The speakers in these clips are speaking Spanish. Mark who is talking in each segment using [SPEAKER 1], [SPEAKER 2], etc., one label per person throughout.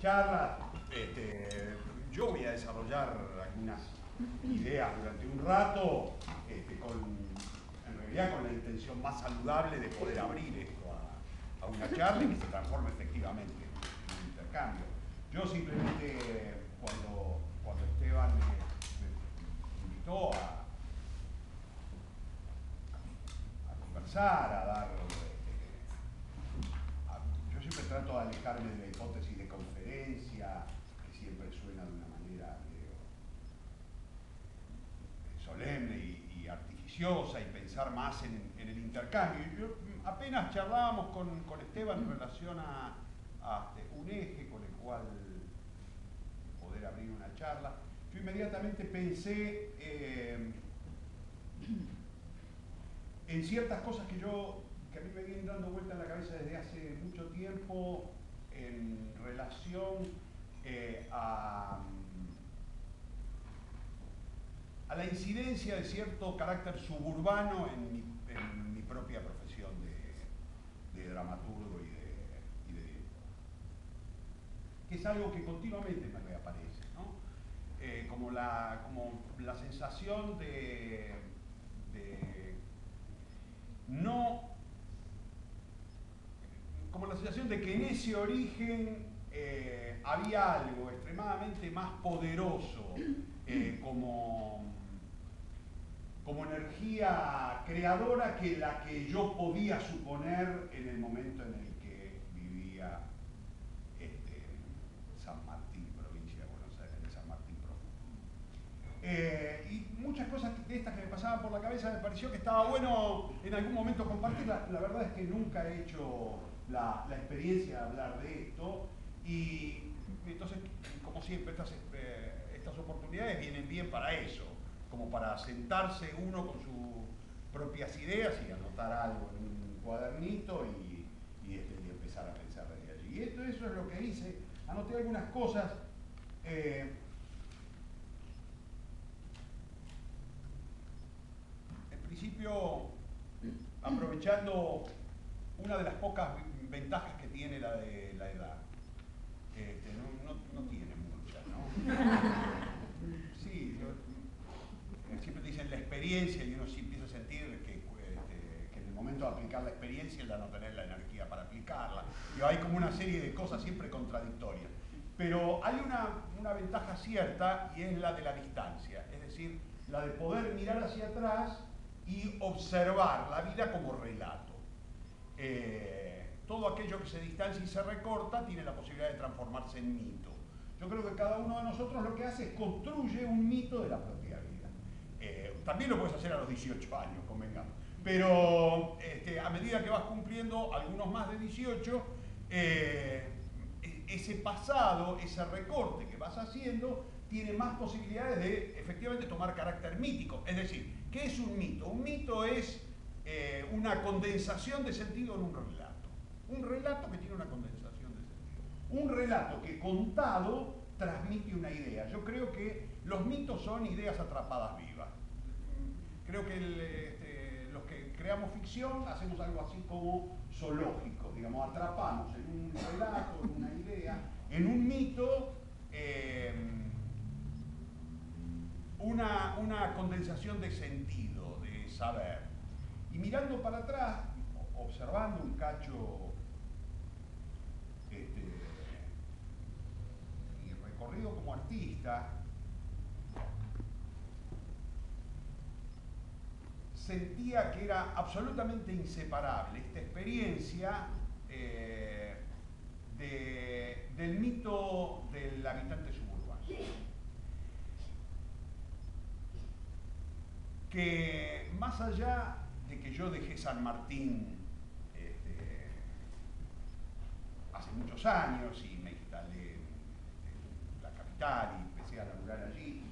[SPEAKER 1] charlas. Yo voy a desarrollar algunas ideas durante un rato, en realidad con la intención más saludable de poder abrir esto a una charla y que se transforme efectivamente en un intercambio. Yo simplemente, cuando Esteban me invitó a conversar, a dar... yo siempre trato de alejarme de la hipótesis de conferencia, que siempre suena de una manera medio solemne y artificiosa, y pensar más en el intercambio. Yo, apenas charlábamos con Esteban en relación a un eje con el cual poder abrir una charla, yo inmediatamente pensé en ciertas cosas que a mí me vienen dando vuelta en la cabeza desde hace mucho tiempo en relación a la incidencia de cierto carácter suburbano en mi propia profesión de dramaturgo que es algo que continuamente me reaparece, ¿no? Como la sensación como la sensación de que en ese origen había algo extremadamente más poderoso como energía creadora que la que yo podía suponer en el momento en el que vivía en San Martín, provincia de Buenos Aires, en San Martín profundo. Y muchas cosas de estas que me pasaban por la cabeza me pareció que estaba bueno en algún momento compartirlas. La verdad es que nunca he hecho la experiencia de hablar de esto, y entonces, como siempre, estas oportunidades vienen bien para eso, como para sentarse uno con sus propias ideas y anotar algo en un cuadernito y empezar a pensar desde allí. Y eso es lo que hice. Anoté algunas cosas. En principio, aprovechando una de las pocas ventajas que tiene la de la edad. No tiene muchas, ¿no? Sí, siempre dicen la experiencia, y uno sí empieza a sentir que en el momento de aplicar la experiencia, el de no tener la energía para aplicarla. Y hay como una serie de cosas siempre contradictorias. Pero hay una ventaja cierta, y es la de la distancia, es decir, la de poder mirar hacia atrás y observar la vida como relato. Todo aquello que se distancia y se recorta tiene la posibilidad de transformarse en mito. Yo creo que cada uno de nosotros lo que hace es construye un mito de la propia vida. También lo puedes hacer a los 18 años, convengamos. Pero a medida que vas cumpliendo algunos más de 18, ese pasado, ese recorte que vas haciendo, tiene más posibilidades de efectivamente tomar carácter mítico. Es decir, ¿qué es un mito? Un mito es una condensación de sentido en un relato. Un relato que tiene una condensación de sentido. Un relato que contado transmite una idea. Yo creo que los mitos son ideas atrapadas vivas. Creo que los que creamos ficción hacemos algo así como zoológico, digamos, atrapamos en un relato, en una idea, en un mito, una condensación de sentido, de saber. Y mirando para atrás, observando un cacho mi recorrido como artista, sentía que era absolutamente inseparable esta experiencia del mito del habitante suburbano. Que más allá de que yo dejé San Martín hace muchos años y me instalé en la capital y empecé a laburar allí,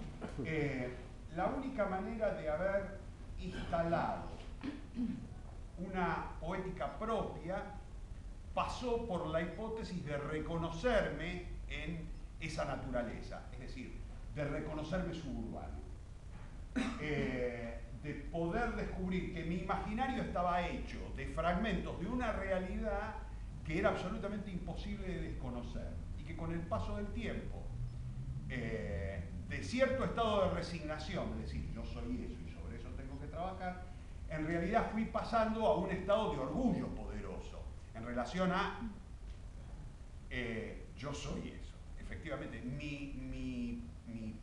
[SPEAKER 1] la única manera de haber instalado una poética propia pasó por la hipótesis de reconocerme en esa naturaleza, es decir, de reconocerme suburbano. De poder descubrir que mi imaginario estaba hecho de fragmentos de una realidad que era absolutamente imposible de desconocer y que con el paso del tiempo, de cierto estado de resignación, es decir, yo soy eso y sobre eso tengo que trabajar, en realidad fui pasando a un estado de orgullo poderoso en relación a yo soy eso. Efectivamente, mi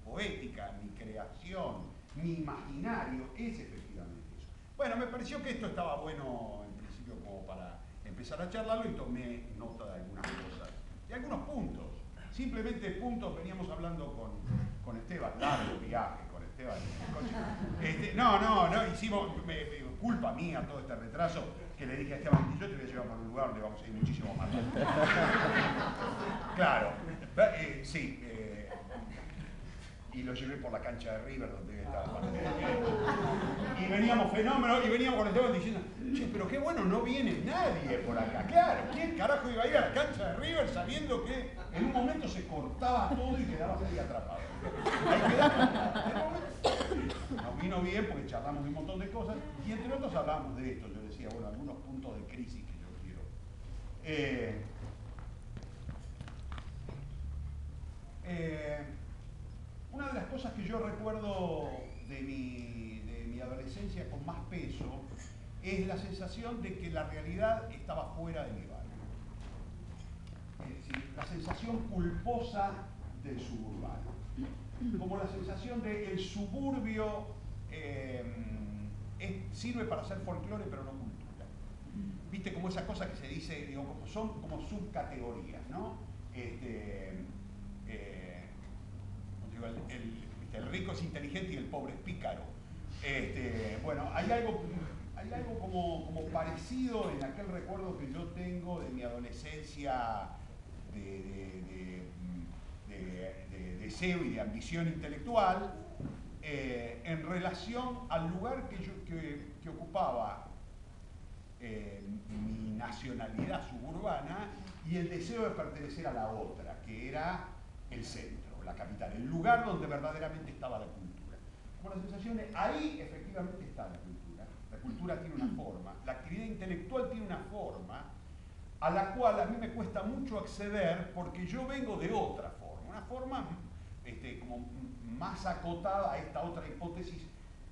[SPEAKER 1] poética, mi creación, mi imaginario es efectivamente eso. Bueno, me pareció que esto estaba bueno en principio como para empezar a charlarlo y tomé nota de algunas cosas, de algunos puntos. Simplemente puntos, veníamos hablando con Esteban, largo viaje con Esteban en el coche. No, hicimos, culpa mía todo este retraso, que le dije a Esteban, yo te voy a llevar por un lugar donde vamos a ir muchísimo más rápido. Claro, sí. Y lo llevé por la cancha de River donde estaba. Y veníamos fenómenos, y veníamos con Esteban diciendo, che, pero qué bueno, no viene nadie por acá. Claro, ¿quién carajo iba a ir a la cancha de River sabiendo que en un momento se cortaba todo y quedabas ahí atrapado? Ahí quedamos. Nos vino bien porque charlamos de un montón de cosas y entre otros hablamos de esto. Yo decía, bueno, algunos puntos de crisis que yo quiero. Una de las cosas que yo recuerdo de mi adolescencia con más peso es la sensación de que la realidad estaba fuera de mi barrio. Es decir, la sensación culposa del suburbano. Como la sensación de que el suburbio sirve para hacer folclore pero no cultura. ¿Viste? Como esa cosa que se dice, digo, como son como subcategorías, ¿no? El rico es inteligente y el pobre es pícaro. Bueno, hay algo como parecido en aquel recuerdo que yo tengo de mi adolescencia de deseo y de ambición intelectual en relación al lugar que ocupaba mi nacionalidad suburbana y el deseo de pertenecer a la otra, que era el centro, la capital, el lugar donde verdaderamente estaba la cultura. Como la sensación de ahí efectivamente está la cultura. La cultura tiene una forma, la actividad intelectual tiene una forma a la cual a mí me cuesta mucho acceder porque yo vengo de otra forma, una forma como más acotada a esta otra hipótesis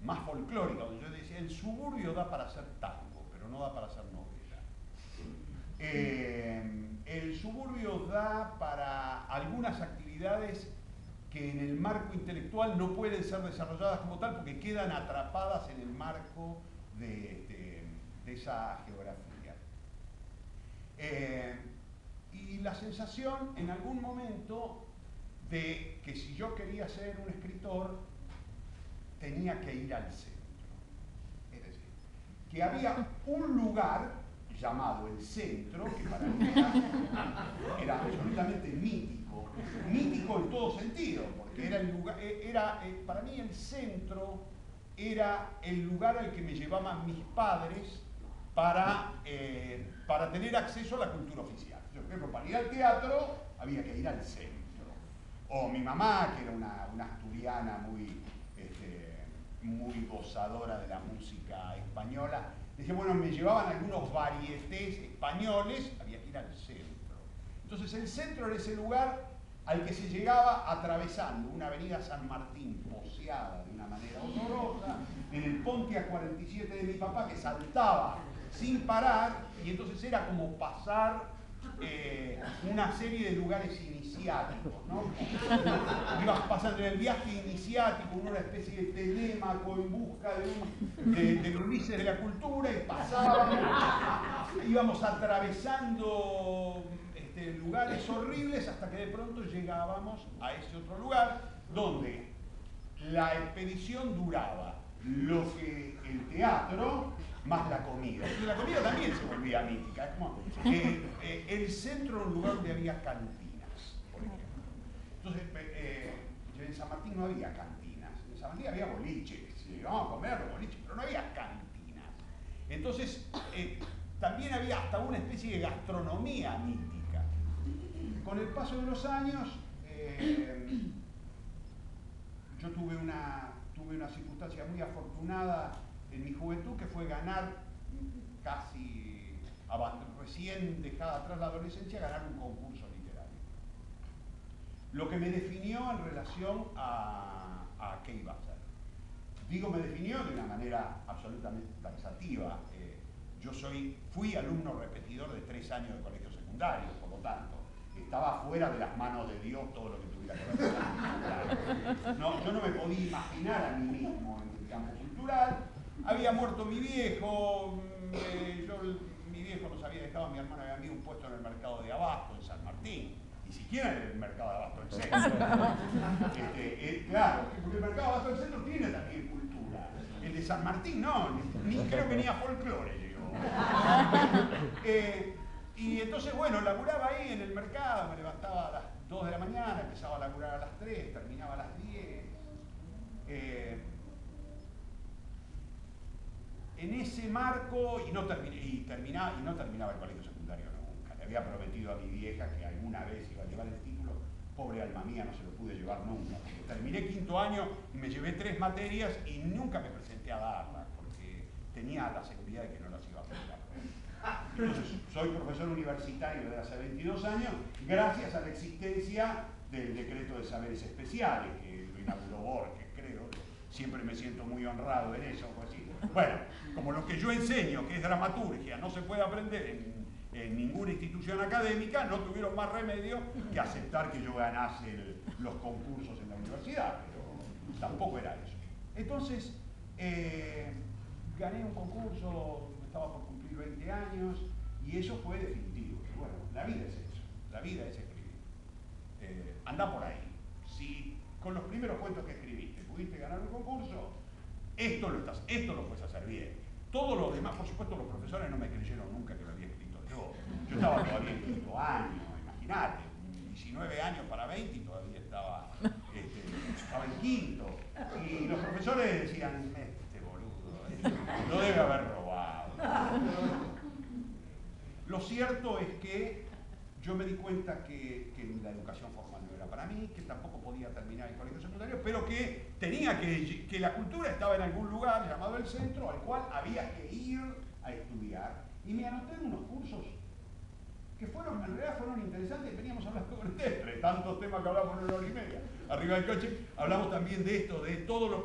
[SPEAKER 1] más folclórica, donde yo decía, el suburbio da para hacer tango, pero no da para hacer novela. El suburbio da para algunas actividades que en el marco intelectual no pueden ser desarrolladas como tal porque quedan atrapadas en el marco de esa geografía. Y la sensación en algún momento de que si yo quería ser un escritor tenía que ir al centro. Es decir, que había un lugar llamado el centro, que para mí era absolutamente mítico, mítico en todo sentido, porque era el lugar, para mí el centro era el lugar al que me llevaban mis padres para tener acceso a la cultura oficial. Yo, por ejemplo, para ir al teatro había que ir al centro. O mi mamá, que era una asturiana muy gozadora de la música española, decía, bueno, me llevaban algunos varietés españoles, había que ir al centro. Entonces el centro era ese lugar al que se llegaba atravesando una avenida San Martín poseada de una manera horrorosa, en el Pontiac 47 de mi papá que saltaba sin parar, y entonces era como pasar una serie de lugares iniciáticos, ¿no? Ibas pasando en el viaje iniciático, una especie de telémaco en busca de Ulises de la cultura, y pasábamos, íbamos atravesando lugares horribles hasta que de pronto llegábamos a ese otro lugar donde la expedición duraba lo que el teatro más la comida. Y la comida también se volvía mítica. Es como el centro era un lugar donde había cantinas, por ejemplo. Entonces, en San Martín no había cantinas. En San Martín había boliches. Íbamos a comer los boliches, pero no había cantinas. Entonces, también había hasta una especie de gastronomía mítica. Con el paso de los años, yo tuve una circunstancia muy afortunada en mi juventud, que fue ganar recién dejada atrás la adolescencia, ganar un concurso literario. lo que me definió en relación a qué iba a hacer. Digo, me definió de una manera absolutamente taxativa. Yo fui alumno repetidor de 3 años de colegio secundario, por lo tanto, estaba fuera de las manos de Dios todo lo que tuviera que ver con la cultura. No, yo no me podía imaginar a mí mismo en el campo cultural. Había muerto mi viejo, mi viejo nos había dejado a mi hermana y a mí un puesto en el mercado de Abasto, en San Martín. Ni siquiera en el mercado de Abasto del centro. Claro, porque el mercado de Abasto del centro tiene también cultura. El de San Martín no, creo que ni a folclore llegó. Y entonces, bueno, laburaba ahí en el mercado, me levantaba a las 2 de la mañana, empezaba a laburar a las 3, terminaba a las 10. En ese marco, y no terminaba el colegio secundario nunca. Le había prometido a mi vieja que alguna vez iba a llevar el título. Pobre alma mía, no se lo pude llevar nunca. Terminé 5º año y me llevé 3 materias y nunca me presenté a darlas, porque tenía la seguridad de que no las iba a aplicar. Entonces, soy profesor universitario desde hace 22 años, gracias a la existencia del decreto de saberes especiales, que lo inauguró Borges, creo. Siempre me siento muy honrado en eso, o así. Bueno, como lo que yo enseño, que es dramaturgia, no se puede aprender en ninguna institución académica, no tuvieron más remedio que aceptar que yo ganase los concursos en la universidad, pero tampoco era eso. Entonces, gané un concurso, estaba por cumplir 20 años, y eso fue definitivo. Bueno, la vida es eso, la vida es escribir. Anda por ahí. Si con los primeros cuentos que escribiste pudiste ganar un concurso, esto lo puedes hacer bien. Todo lo demás, por supuesto, los profesores no me creyeron nunca que lo había escrito yo. Yo estaba todavía en 5º año, imagínate, 19 años para 20 y todavía estaba en 5º. Y los profesores decían, este boludo, lo debe haber robado. Lo cierto es que yo me di cuenta que la educación formal no era para mí, que tampoco podía terminar el colegio secundario, pero que tenía que la cultura estaba en algún lugar llamado el centro, al cual había que ir a estudiar. Y me anoté en unos cursos que en realidad fueron interesantes. Veníamos hablando con ustedes, entre tantos temas que hablamos en 1 hora y media, arriba del coche, hablamos también de esto, de todo lo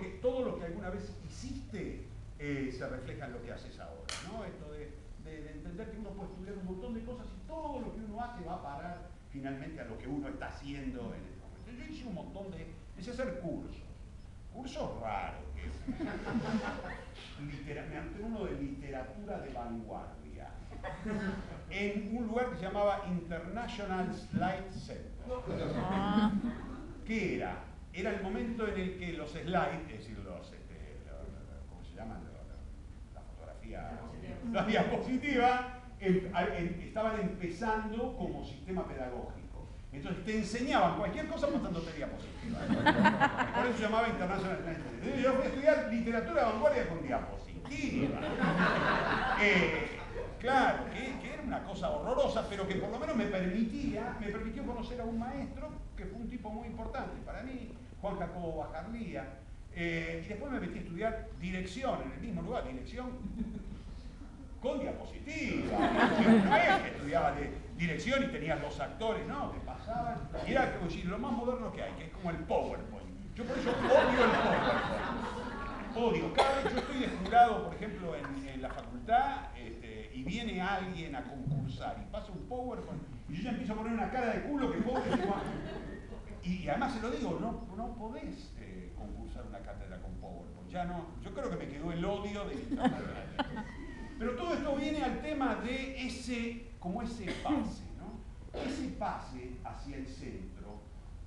[SPEAKER 1] que alguna vez hiciste se refleja en lo que haces ahora, ¿no? Esto de entender que uno puede estudiar un montón de cosas y todo lo que uno hace va a parar finalmente a lo que uno está haciendo en este momento. Yo hice un montón empecé a hacer cursos raros, me anoté uno de literatura de vanguardia, en un lugar que se llamaba International Slide Center. ¿Qué era? Era el momento en el que los slides, es decir, ¿cómo se llaman? La fotografía, la diapositiva, estaban empezando como sistema pedagógico. Entonces te enseñaban cualquier cosa mostrándote diapositivas. Por eso se llamaba International Slide Center. Yo fui a estudiar literatura de vanguardia con diapositivas. Claro, que era una cosa horrorosa, pero que por lo menos me permitió conocer a un maestro que fue un tipo muy importante para mí, Juan Jacobo Bajarlía, y después me metí a estudiar dirección en el mismo lugar, dirección con diapositivas. No es que estudiaba dirección y tenías los actores, no, te pasaban, y era como decir, lo más moderno que hay, que es como el PowerPoint. Yo por eso odio el PowerPoint. Odio. Cada vez yo estoy de jurado, por ejemplo, en la facultad, y viene alguien a concursar y pasa un PowerPoint, y yo ya empiezo a poner una cara de culo que pobre y además se lo digo, no podés concursar una cátedra con PowerPoint. Ya no, yo creo que me quedó el odio de internet. Pero todo esto viene al tema de ese pase, ¿no? Ese pase hacia el centro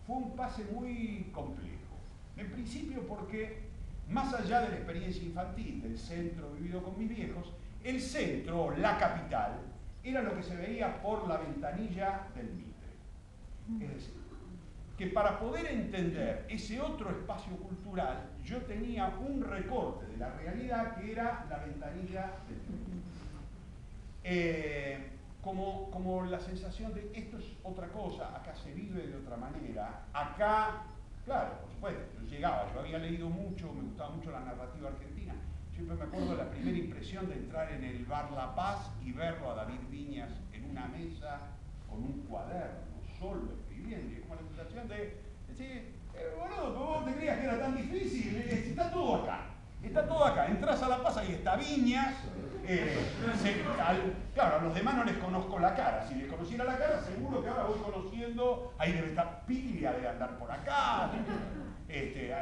[SPEAKER 1] fue un pase muy complejo. En principio porque, más allá de la experiencia infantil del centro vivido con mis viejos, el centro, la capital, era lo que se veía por la ventanilla del Mitre. Es decir, que para poder entender ese otro espacio cultural, yo tenía un recorte de la realidad que era la ventanilla del Mitre. Como la sensación de esto es otra cosa, acá se vive de otra manera, acá, claro, por supuesto, yo había leído mucho, me gustaba mucho la narrativa argentina. Siempre me acuerdo de la primera impresión de entrar en el bar La Paz y verlo a David Viñas en una mesa con un cuaderno solo escribiendo, y es como la sensación de decir, boludo, vos te creías que era tan difícil, está todo acá. Está todo acá, entras a La Paz y está Viñas. Claro, a los demás no les conozco la cara. Si les conociera la cara, seguro que ahora voy conociendo. Ahí debe estar Piglia, debe andar por acá.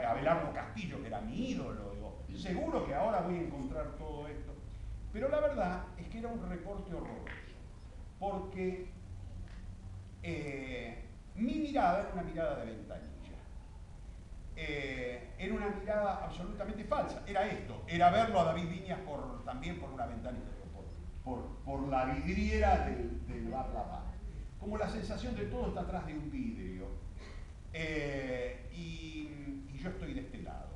[SPEAKER 1] Abelardo Castillo, que era mi ídolo. Digo, seguro que ahora voy a encontrar todo esto. Pero la verdad es que era un recorte horroroso. Porque mi mirada era una mirada de ventanilla. Era una mirada absolutamente falsa. Era esto, era verlo a David Viñas también por una ventanilla, por la vidriera del bar La Paz. Como la sensación de todo está atrás de un vidrio. Y yo estoy de este lado.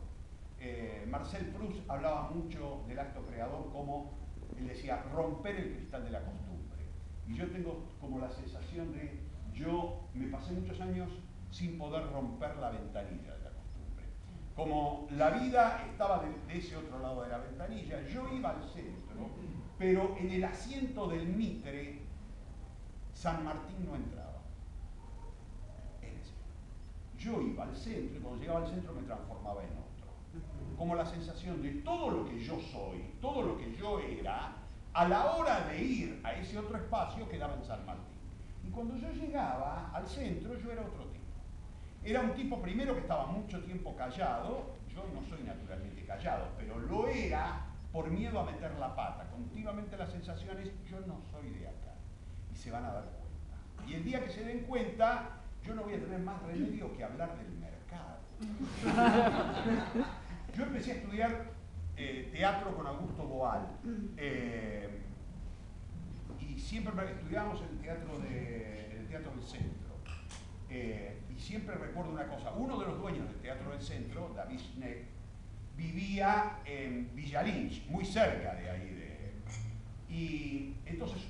[SPEAKER 1] Marcel Proust hablaba mucho del acto creador como, él decía, romper el cristal de la costumbre. Y yo tengo como la sensación de, yo me pasé muchos años sin poder romper la ventanilla de la costumbre. Como la vida estaba de ese otro lado de la ventanilla, yo iba al centro, pero en el asiento del Mitre, San Martín no entraba. Es decir, yo iba al centro y cuando llegaba al centro me transformaba en otro. Como la sensación de todo lo que yo soy, todo lo que yo era, a la hora de ir a ese otro espacio quedaba en San Martín. Y cuando yo llegaba al centro, yo era otro tipo. Era un tipo primero que estaba mucho tiempo callado, yo no soy naturalmente callado, pero lo era por miedo a meter la pata. Continuamente la sensación es, yo no soy de acá. Y se van a dar cuenta. Y el día que se den cuenta, yo no voy a tener más remedio que hablar del mercado. Yo empecé a estudiar teatro con Augusto Boal. Y siempre estudiábamos en el teatro del Centro. Y siempre recuerdo una cosa, uno de los dueños del Teatro del Centro, David Schneck, vivía en Villa Lynch, muy cerca de ahí. Y entonces,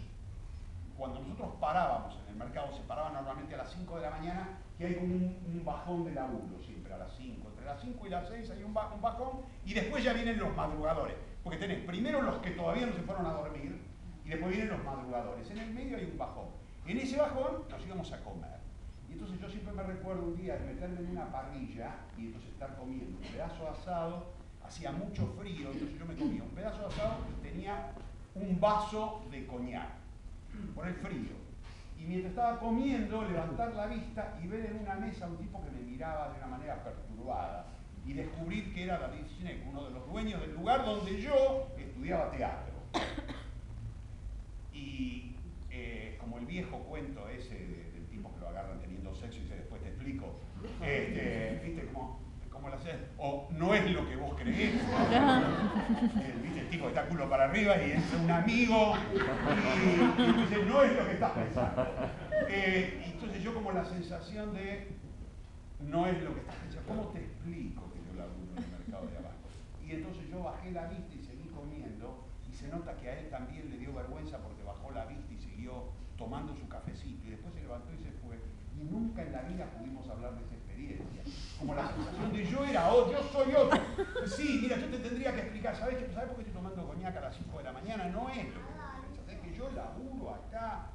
[SPEAKER 1] cuando nosotros parábamos en el mercado, se paraba normalmente a las 5 de la mañana, que hay como un bajón de laburo siempre a las 5. Entre las 5 y las 6 hay un bajón, y después ya vienen los madrugadores. Porque tenés primero los que todavía no se fueron a dormir, y después vienen los madrugadores. En el medio hay un bajón. En ese bajón nos íbamos a comer. Y entonces yo siempre me recuerdo un día de meterme en una parrilla y entonces estar comiendo un pedazo de asado, hacía mucho frío, entonces yo me comía un pedazo de asado y tenía un vaso de coñac, por el frío. Y mientras estaba comiendo, levantar la vista y ver en una mesa a un tipo que me miraba de una manera perturbada y descubrir que era David Schneck, uno de los dueños del lugar donde yo estudiaba teatro. Y como el viejo cuento ese del tipo que lo agarran teniendo sexo y dice, después te explico, viste como la haces, o no es lo que vos creés, viste el tipo que está culo para arriba y entra un amigo y dice, no es lo que estás pensando. Entonces yo como la sensación de, no es lo que estás pensando, ¿cómo te explico que yo laburo en el mercado de abajo? Y entonces yo bajé la vista y seguí comiendo, y se nota que a él también le dio vergüenza porque bajó la vista y siguió tomando su cafecito, y después se levantó y se fue, y nunca en la vida pudimos hablar de esa experiencia. Como la sensación de yo era otro, yo soy otro. Sí, mira, yo te tendría que explicar, ¿sabes por qué estoy tomando coñac a las 5 de la mañana? No es lo que pensás, es que yo laburo acá.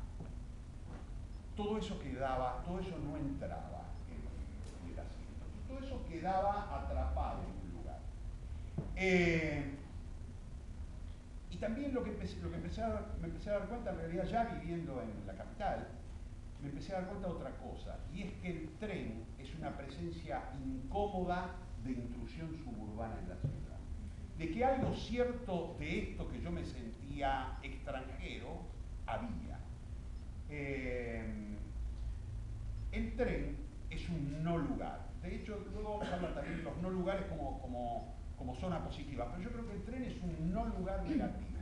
[SPEAKER 1] Todo eso quedaba, todo eso no entraba en el asiento, todo eso quedaba atrapado en un lugar. Y también me empecé a dar cuenta, en realidad ya viviendo en la capital, me empecé a dar cuenta de otra cosa, y es que el tren es una presencia incómoda de intrusión suburbana en la ciudad. De que algo cierto de esto que yo me sentía extranjero, había. El tren es un no lugar. De hecho, luego vamos a hablar también de los no lugares como zona positiva, pero yo creo que el tren es un no lugar negativo.